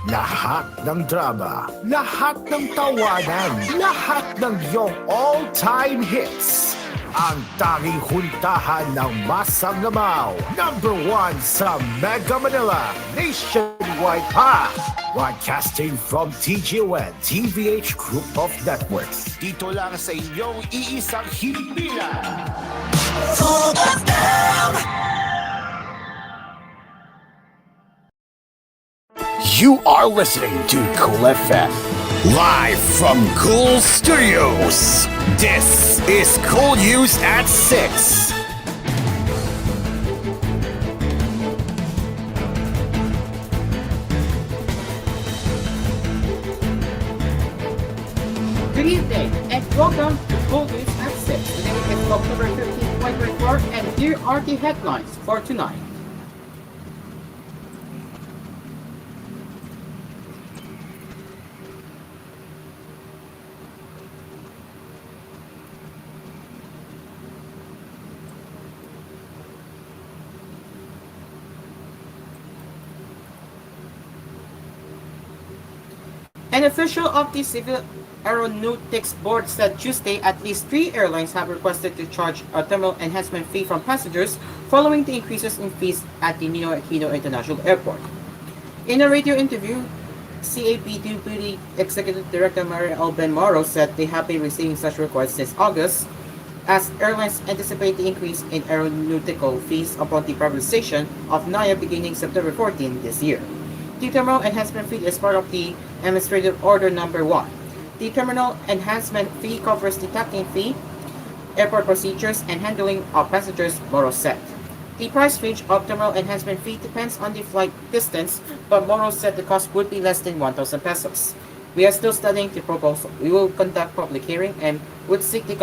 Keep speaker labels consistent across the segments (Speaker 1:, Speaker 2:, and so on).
Speaker 1: Lahat ng drama, lahat ng tawanan, lahat ng iyong all-time hits. Ang tanging huntahan ng Masang Lamaw. Number 1 sa Mega Manila, nationwide pa. Broadcasting from TGON, TVH Group of Networks. Dito lang sa inyong iisang himpilan. Full of them! You are listening to Cool FM, live from Cool Studios. This is koolNews at 6.
Speaker 2: Good evening and welcome to koolNews at 6. Today is October 15, 2024, and here are the headlines for tonight. An official of the Civil Aeronautics Board said Tuesday at least 3 airlines have requested to charge a terminal enhancement fee from passengers following the increases in fees at the Ninoy Aquino International Airport. In a radio interview, CAP Deputy Executive Director Maria Alben Moro said they have been receiving such requests since August, as airlines anticipate the increase in aeronautical fees upon the privatization of NAIA beginning September 14 this year. The terminal enhancement fee is part of the Administrative Order Number 1. The terminal enhancement fee covers the tacking fee, airport procedures, and handling of passengers, Moro said. The price range of terminal enhancement fee depends on the flight distance, but Moro said the cost would be less than 1,000 pesos. We are still studying the proposal. We will conduct public hearing and would seek the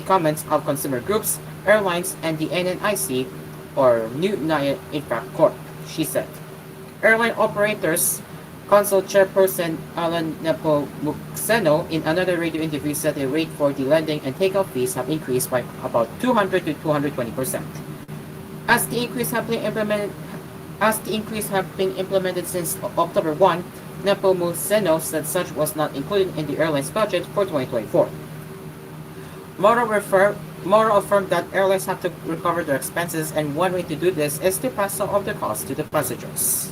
Speaker 2: comments of consumer groups, airlines, and the NNIC, or New NAIA Infra Corp, she said. Airline Operators Council Chairperson Alan Nepomuceno in another radio interview said the rate for the landing and takeoff fees have increased by about 200 to 220%. As the increase have been implemented since October 1, Nepomuceno said such was not included in the airline's budget for 2024. Moro affirmed that airlines have to recover their expenses, and one way to do this is to pass some of the costs to the passengers.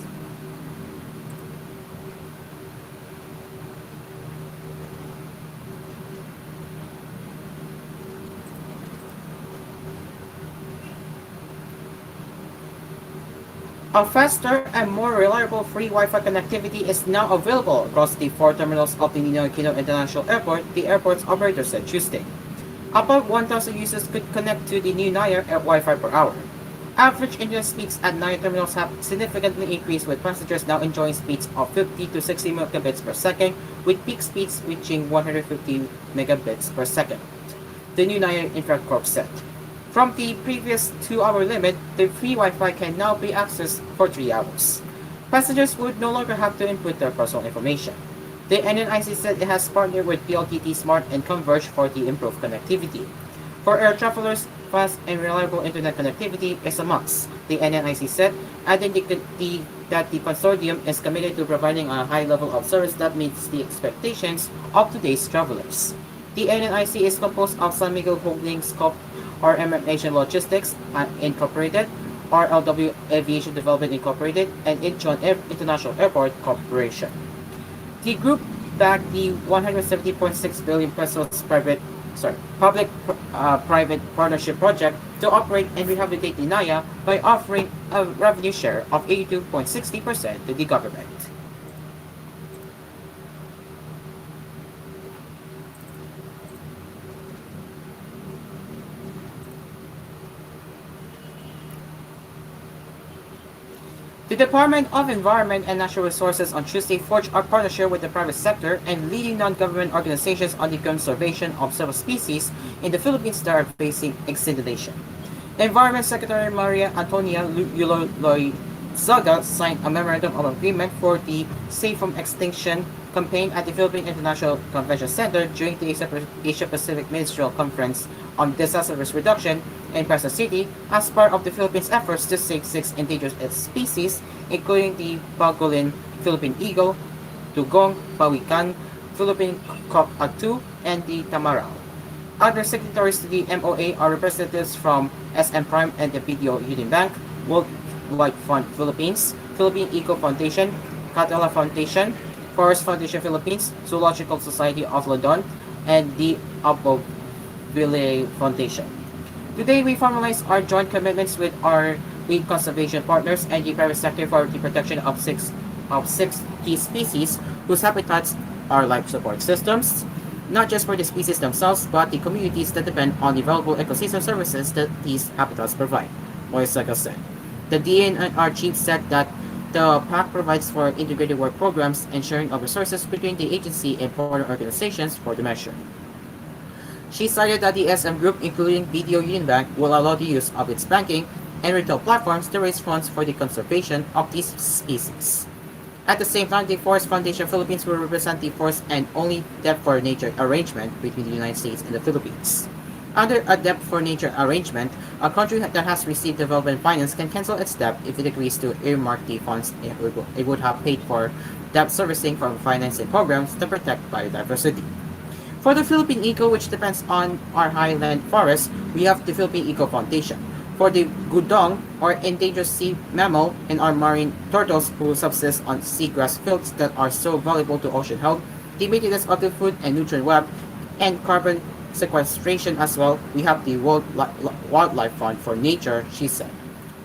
Speaker 2: A faster and more reliable free Wi-Fi connectivity is now available across the 4 terminals of the Ninoy Aquino International Airport, the airport's operator said Tuesday. About 1,000 users could connect to the new NAIA Wi-Fi per hour. Average internet speeds at NAIA terminals have significantly increased, with passengers now enjoying speeds of 50 to 60 megabits per second, with peak speeds reaching 150 megabits per second, the new NAIA Infra Corp said. From the previous 2-hour limit, the free Wi-Fi can now be accessed for 3 hours. Passengers would no longer have to input their personal information. The NNIC said it has partnered with PLDT Smart and Converge for the improved connectivity. For air travelers, fast and reliable internet connectivity is a must, the NNIC said, adding that the consortium is committed to providing a high level of service that meets the expectations of today's travelers. The NNIC is composed of San Miguel Holdings Corp, or Asian Logistics Incorporated, RLW Aviation Development Incorporated, and Incheon International Airport Corporation. The group backed the 170.6 billion pesos public-private partnership project to operate and rehabilitate the NAIA by offering a revenue share of 82.60% to the government. The Department of Environment and Natural Resources on Tuesday forged a partnership with the private sector and leading non-government organizations on the conservation of several species in the Philippines that are facing extinction. Environment Secretary Maria Antonia Loizaga signed a memorandum of agreement for the Safe from Extinction campaign at the Philippine International Convention Center during the Asia-Pacific Ministerial Conference on Disaster Risk Reduction in Quezon City as part of the Philippines' efforts to save 6 endangered species including the pangolin, Philippine eagle, dugong, pawikan, Philippine cockatoo, and the tamarao. Other signatories to the MOA are representatives from SM Prime and the BDO Union Bank, World Wide Fund Philippines, Philippine Eco Foundation, Catala Foundation, Forest Foundation Philippines, Zoological Society of London, and the Aboville Foundation. Today, we formalize our joint commitments with our lead conservation partners and the private sector for the protection of six key species whose habitats are life support systems, not just for the species themselves, but the communities that depend on the valuable ecosystem services that these habitats provide. Moisaga said. The DNR chief said that the PAC provides for integrated work programs and sharing of resources between the agency and partner organizations for the measure. She cited that the SM Group, including BDO Union Bank, will allow the use of its banking and retail platforms to raise funds for the conservation of these species. At the same time, the Forest Foundation Philippines will represent the first and only Debt for Nature arrangement between the United States and the Philippines. Under a Debt for Nature arrangement, a country that has received development finance can cancel its debt if it agrees to earmark the funds it would have paid for debt servicing from financing programs to protect biodiversity. For the Philippine Eco, which depends on our highland forests, we have the Philippine Eco Foundation. For the gudong, or endangered sea mammal, and our marine turtles who subsist on seagrass fields that are so valuable to ocean health, the maintenance of the food and nutrient web, and carbon sequestration as well, we have the World Wildlife Fund for Nature, she said.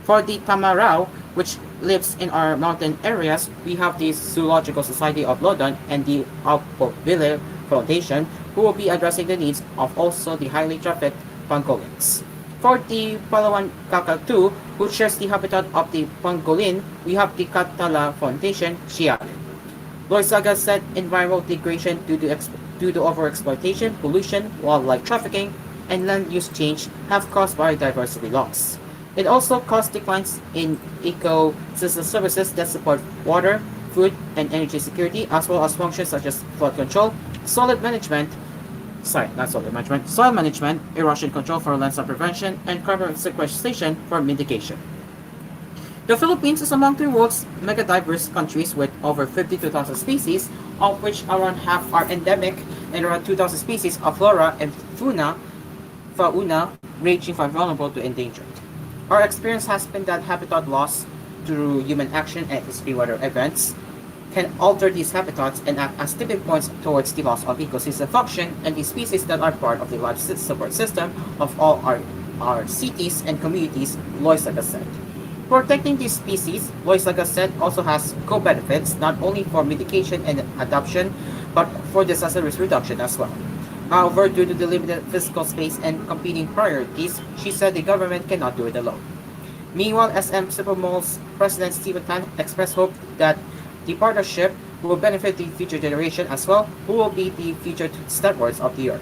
Speaker 2: For the tamarao, which lives in our mountain areas, we have the Zoological Society of London and the Aboville Foundation, who will be addressing the needs of also the highly trafficked pangolins. For the Palawan cockatoo, who shares the habitat of the pangolin, we have the Catala Foundation, she added. Loizaga said environmental degradation due to overexploitation, pollution, wildlife trafficking, and land use change have caused biodiversity loss. It also caused declines in ecosystem services that support water, food, and energy security, as well as functions such as flood control, soil management, erosion control for landslide prevention, and carbon sequestration for mitigation. The Philippines is among the world's megadiverse countries with over 52,000 species, of which around half are endemic and around 2,000 species of flora and fauna ranging from vulnerable to endangered. Our experience has been that habitat loss through human action and extreme weather events can alter these habitats and act as tipping points towards the loss of ecosystem function and the species that are part of the life support system of all our cities and communities, Loizaga said. Protecting these species, Loizaga said, also has co-benefits not only for mitigation and adoption, but for disaster risk reduction as well. However, due to the limited physical space and competing priorities, she said the government cannot do it alone. Meanwhile, SM Supermall's President Stephen Tan expressed hope that the partnership will benefit the future generation as well, who will be the future stewards of the earth.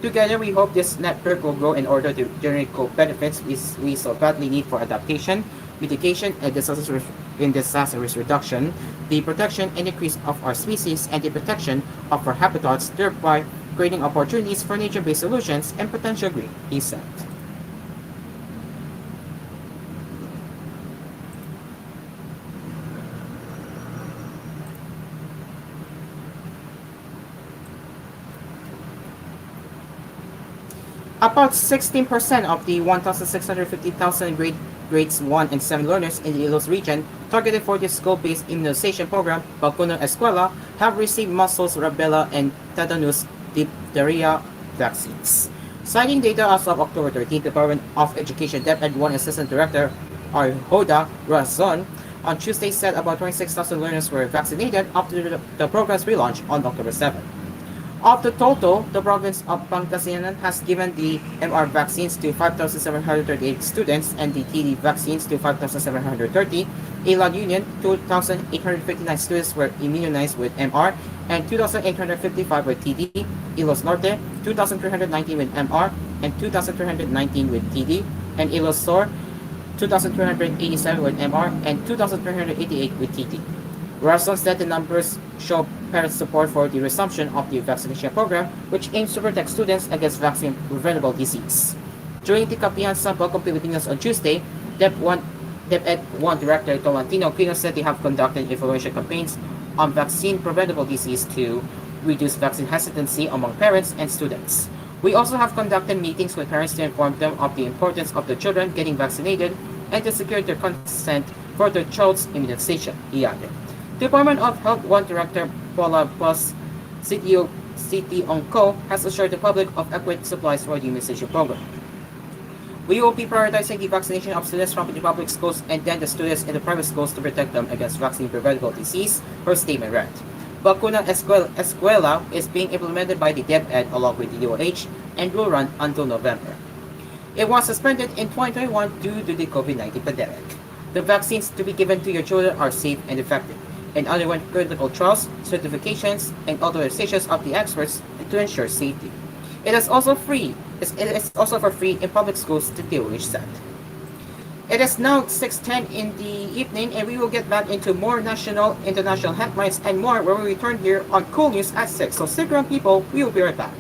Speaker 2: Together, we hope this network will grow in order to generate co-benefits we so badly need for adaptation, mitigation, and disaster risk reduction, the protection and increase of our species, and the protection of our habitats, thereby creating opportunities for nature-based solutions and potential green, he said. About 16% of the 1,650,000 grades 1 and 7 learners in the Ilos region targeted for the school-based immunization program, Vacuna Escuela, have received measles, rubella, and tetanus diphtheria vaccines. Citing data as of October 13, the Department of Education DepEd 1 Assistant Director Arhoda Razon on Tuesday said about 26,000 learners were vaccinated after the program's relaunch on October 7. Of the total, the province of Pangasinan has given the MR vaccines to 5,738 students and the TD vaccines to 5,730. Ilan Union, 2,859 students were immunized with MR and 2,855 with TD. Ilos Norte, 2,319 with MR and 2,319 with TD. And Ilos Sur, 2,387 with MR and 2,388 with TD. Russell said the numbers show parents' support for the resumption of the vaccination program, which aims to protect students against vaccine-preventable disease. During the Kapihan sa Bagong Pilipinas on Tuesday, DepEd 1 DepEd 1 Director Tolentino Quino said they have conducted information campaigns on vaccine-preventable disease to reduce vaccine hesitancy among parents and students. We also have conducted meetings with parents to inform them of the importance of their children getting vaccinated and to secure their consent for their child's immunization, he added. Department of Health 1 Director Paula Plus CTO City Onco has assured the public of adequate supplies for the immunization program. We will be prioritizing the vaccination of students from the public schools and then the students in the private schools to protect them against vaccine-preventable disease, her statement read. Vacuna Escuela is being implemented by the DepEd along with the DOH and will run until November. It was suspended in 2021 due to the COVID-19 pandemic. The vaccines to be given to your children are safe and effective and underwent critical trials, certifications, and authorizations of the experts to ensure safety. It is also free. It is also for free in public schools, the DOH said. It is now 6:10 in the evening, and we will get back into more national, international headlines and more when we return here on Cool News at 6. So stick around, people. We will be right back.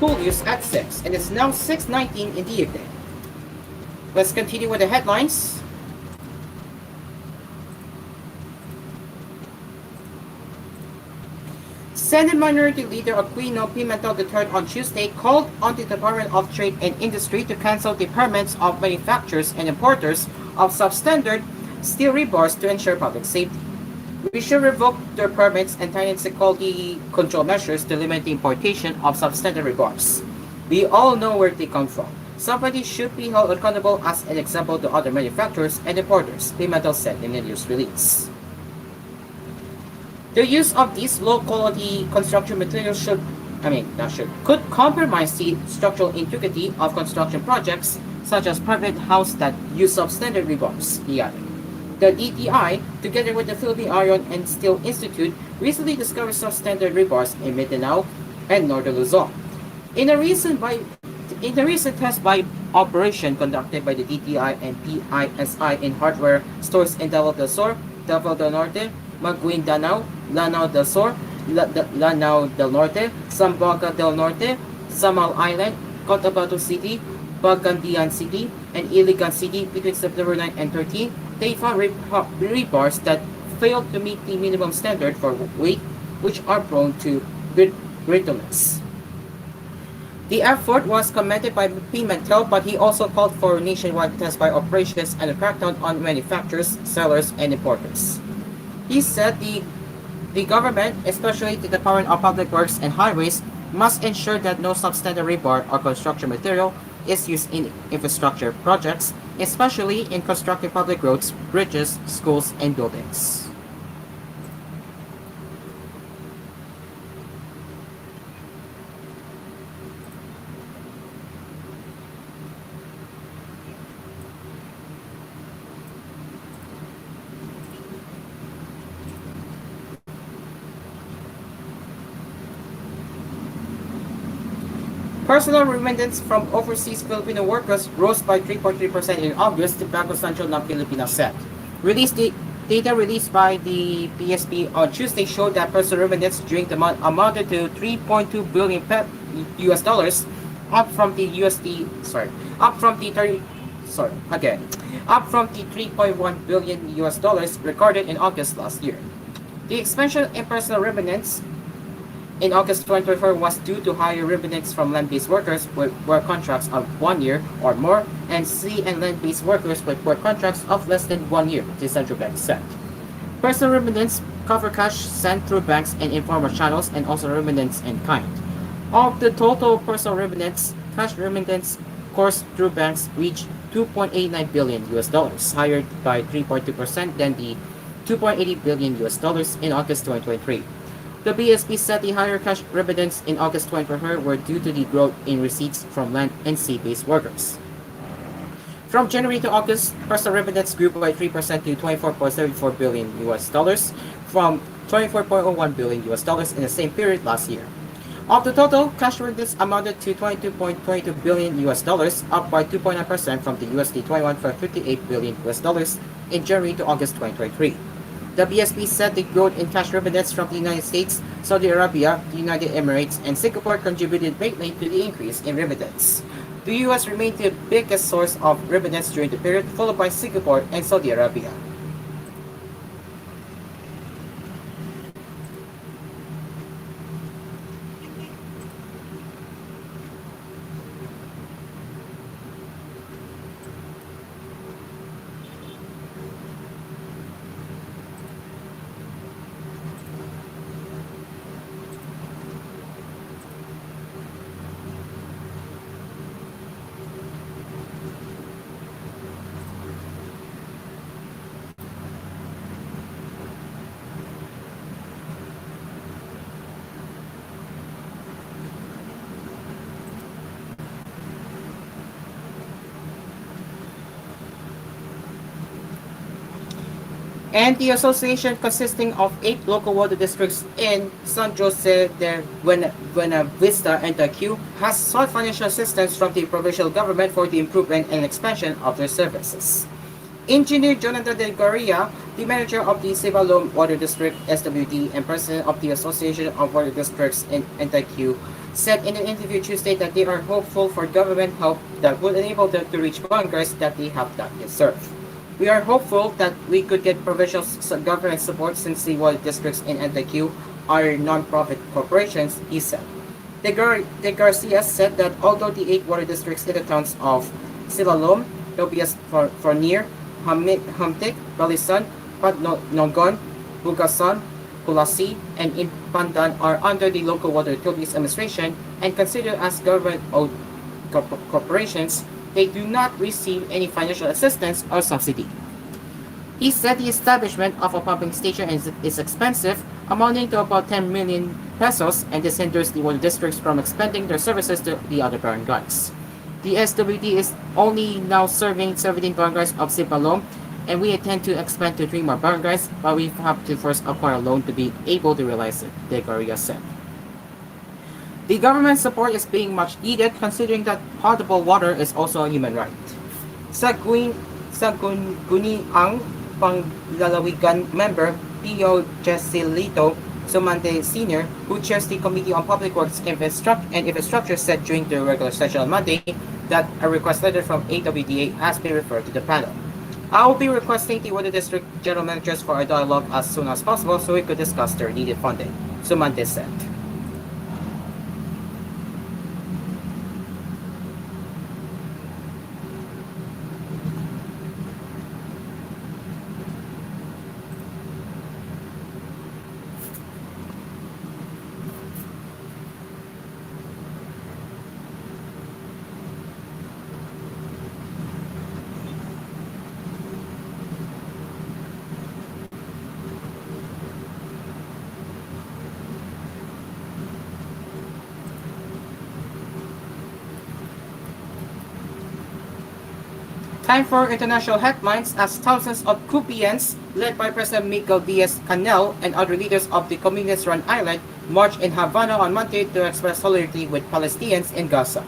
Speaker 2: koolNews at 6, and it's now 6:19 in the evening. Let's continue with the headlines. Senate Minority Leader Aquino Pimentel III on Tuesday called on the Department of Trade and Industry to cancel the permits of manufacturers and importers of substandard steel rebars to ensure public safety. We should revoke their permits and tighten quality control measures to limit the importation of substandard rebars. We all know where they come from. Somebody should be held accountable as an example to other manufacturers and importers, Pimentel said in a news release. The use of these low-quality construction materials could compromise the structural integrity of construction projects, such as private houses that use substandard rebars, he added. The DTI, together with the Philippine Iron and Steel Institute, recently discovered substandard rebars in Mindanao and northern Luzon. In a recent test by operation conducted by the DTI and PISI in hardware stores in Davao del Sur, Davao del Norte, Maguindanao, Lanao del Sur, Lanao del Norte, Zamboanga del Norte, Samal Island, Cotabato City, Bagandian City, and Iligan City between September 9 and 13, they found rebars that failed to meet the minimum standard for weight, which are prone to brittleness. The effort was commended by Pimentel, but he also called for nationwide tests by operations and a crackdown on manufacturers, sellers, and importers. He said the government, especially the Department of Public Works and Highways, must ensure that no substandard rebar or construction material is used in infrastructure projects, especially in constructing public roads, bridges, schools, and buildings. Personal remittance from overseas Filipino workers rose by 3.3% in August, the Bangko Sentral ng Pilipinas said. Data released by the BSP on Tuesday showed that personal remittance during the month amounted to 3.2 billion US dollars, up from the 3.1 billion US dollars recorded in August last year. The expansion in personal remittance in August 2024 was due to higher remittance from land-based workers with work contracts of 1 year or more and sea and land-based workers with work contracts of less than 1 year, the central bank said. Personal remittance cover cash sent through banks and informal channels and also remittance in kind. Of the total personal remittance, cash remittance coursed through banks reached 2.89 billion US dollars, higher by 3.2% than the 2.80 billion US dollars in August 2023. The BSP said the higher cash remittance in August 2024 were due to the growth in receipts from land and sea-based workers. From January to August, personal remittance grew by 3% to 24.74 billion US dollars from 24.01 billion US dollars in the same period last year. Of the total, cash remittance amounted to 22.22 billion US dollars, up by 2.9% from the USD 21.58 billion US dollars in January to August 2023. The BSP said the growth in cash remittance from the United States, Saudi Arabia, the United Emirates, and Singapore contributed greatly to the increase in remittance. The U.S. remained the biggest source of remittance during the period, followed by Singapore and Saudi Arabia. And the association, consisting of 8 local water districts in San Jose de Buena Vista and Taguig, has sought financial assistance from the provincial government for the improvement and expansion of their services. Engineer Jonathan De Goria, the manager of the Sivalom Water District (SWD) and president of the Association of Water Districts in NTQ, said in an interview Tuesday that they are hopeful for government help that would enable them to reach barangays that they have not yet served. We are hopeful that we could get provincial government support since the water districts in NTQ are non-profit corporations, he said. De Garcia said that although the 8 water districts in the towns of Silalom, Tobias Fornier, Hamtik, Balisan, Padnongon, Bugasan, Kulasi, and Impandan are under the local water utilities administration and considered as government-owned corporations, they do not receive any financial assistance or subsidy. He said the establishment of a pumping station is expensive, amounting to about 10 million pesos, and this hinders the water districts from expanding their services to the other barangays. The SWD is only now serving 17 barangays of Sipalom, and we intend to expand to 3 more barangays, but we have to first acquire a loan to be able to realize it, De Goria said. The government support is being much needed considering that potable water is also a human right. Sa Guniang Panglalawigan member Pio Jesilito Sumante Sr., who chairs the Committee on Public Works and Infrastructure, said during the regular session on Monday that a request letter from AWDA has been referred to the panel. I will be requesting the Water District General Managers for a dialogue as soon as possible so we could discuss their needed funding, Sumante said. Time for international headlines as thousands of Cupians, led by President Miguel Diaz-Canel and other leaders of the communist-run island, marched in Havana on Monday to express solidarity with Palestinians in Gaza.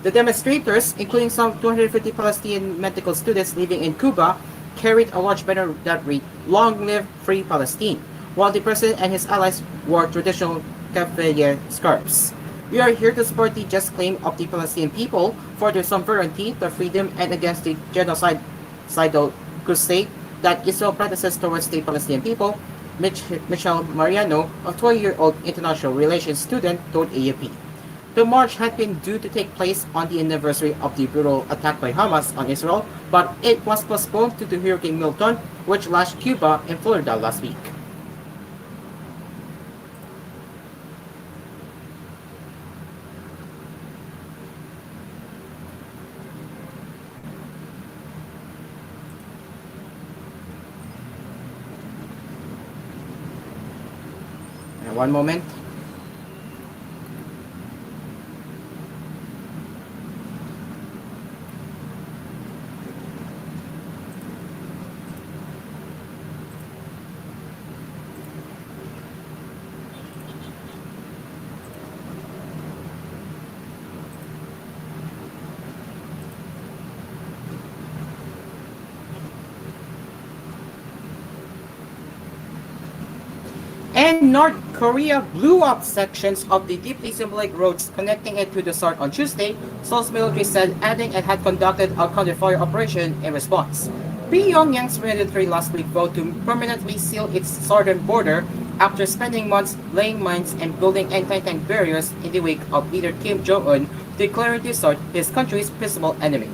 Speaker 2: The demonstrators, including some 250 Palestinian medical students living in Cuba, carried a large banner that read, "Long live Free Palestine," while the president and his allies wore traditional keffiyeh scarves. We are here to support the just claim of the Palestinian people for their sovereignty, their freedom, and against the genocidal crusade that Israel practices towards the Palestinian people, Michelle Mariano, a 20-year-old international relations student, told AFP. The march had been due to take place on the anniversary of the brutal attack by Hamas on Israel, but it was postponed due to Hurricane Milton, which lashed Cuba and Florida last week. One moment. And North Korea blew up sections of the deeply symbolic roads connecting it to the SARC on Tuesday, Seoul's military said, adding it had conducted a counter-fire operation in response. Pyongyang's military last week vowed to permanently seal its southern border after spending months laying mines and building anti-tank barriers in the wake of leader Kim Jong-un declaring the SARC his country's principal enemy.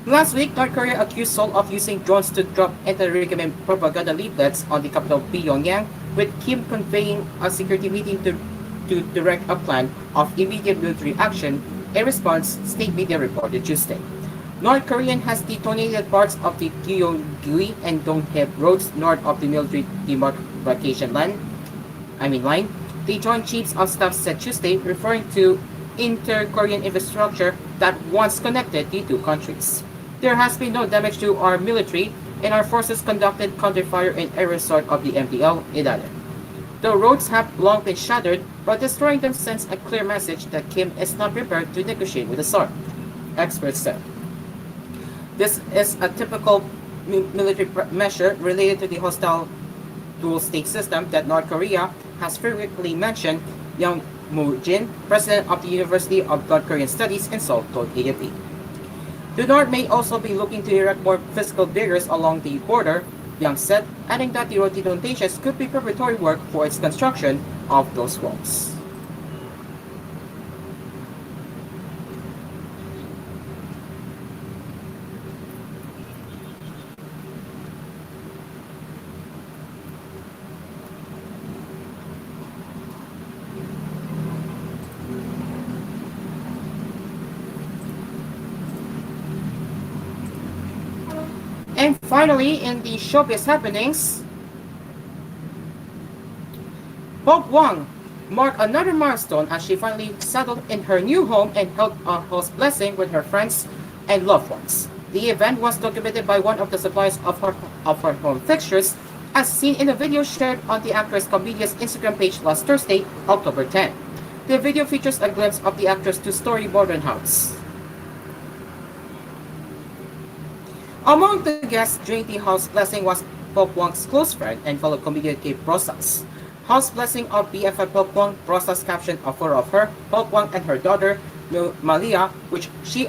Speaker 2: Last week, North Korea accused Seoul of using drones to drop anti-regime propaganda leaflets on the capital Pyongyang, with Kim conveying a security meeting to direct a plan of immediate military action. In response, state media reported Tuesday. North Korea has detonated parts of the Gyeonggi and Donghae roads north of the military demarcation line. The Joint Chiefs of Staff said Tuesday, referring to inter-Korean infrastructure that once connected the two countries. There has been no damage to our military, and our forces conducted counter-fire in areas south of the MDL, it added. The roads have long been shattered, but destroying them sends a clear message that Kim is not prepared to negotiate with the SARC, experts said. This is a typical military measure related to the hostile dual state system that North Korea has frequently mentioned, Young Moo-jin, president of the University of North Korean Studies in Seoul, told AFP. The North may also be looking to erect more physical barriers along the border, Young said, adding that the rhododendrons could be preparatory work for its construction of those walls. And finally, in the showbiz happenings, Pope Wang marked another milestone as she finally settled in her new home and held a house blessing with her friends and loved ones. The event was documented by one of the suppliers of her home fixtures, as seen in a video shared on the actress comedian's Instagram page last Thursday, October 10. The video features a glimpse of the actress' two-story modern house. Among the guests during the house blessing was Pope Wang's close friend and fellow comedian Kate Brosas. House blessing of BFF Pope Wang, Brosas captioned a photo of her, Pope Wang, and her daughter Malia, which she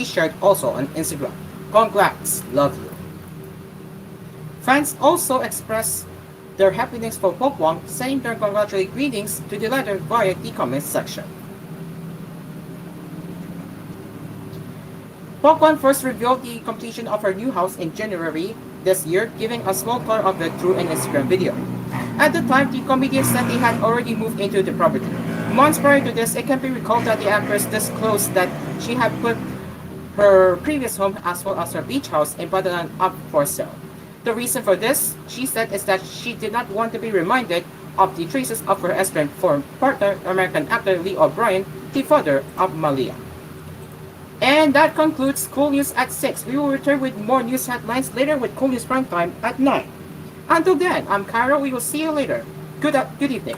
Speaker 2: shared also on Instagram. Congrats, love you. Fans also expressed their happiness for Pope Wang, sending their congratulatory greetings to the latter via the comments section. Pope Wang first revealed the completion of her new house in January this year, giving a small tour of it through an Instagram video. At the time, the comedian said they had already moved into the property. Months prior to this, it can be recalled that the actress disclosed that she had put her previous home as well as her beach house in Badalan up for sale. The reason for this, she said, is that she did not want to be reminded of the traces of her estranged former partner, American actor Lee O'Brien, the father of Malia. And that concludes koolNews at 6. We will return with more news headlines later with koolNews Prime Time at 9. Until then, I'm Cairo. We will see you later. Good evening.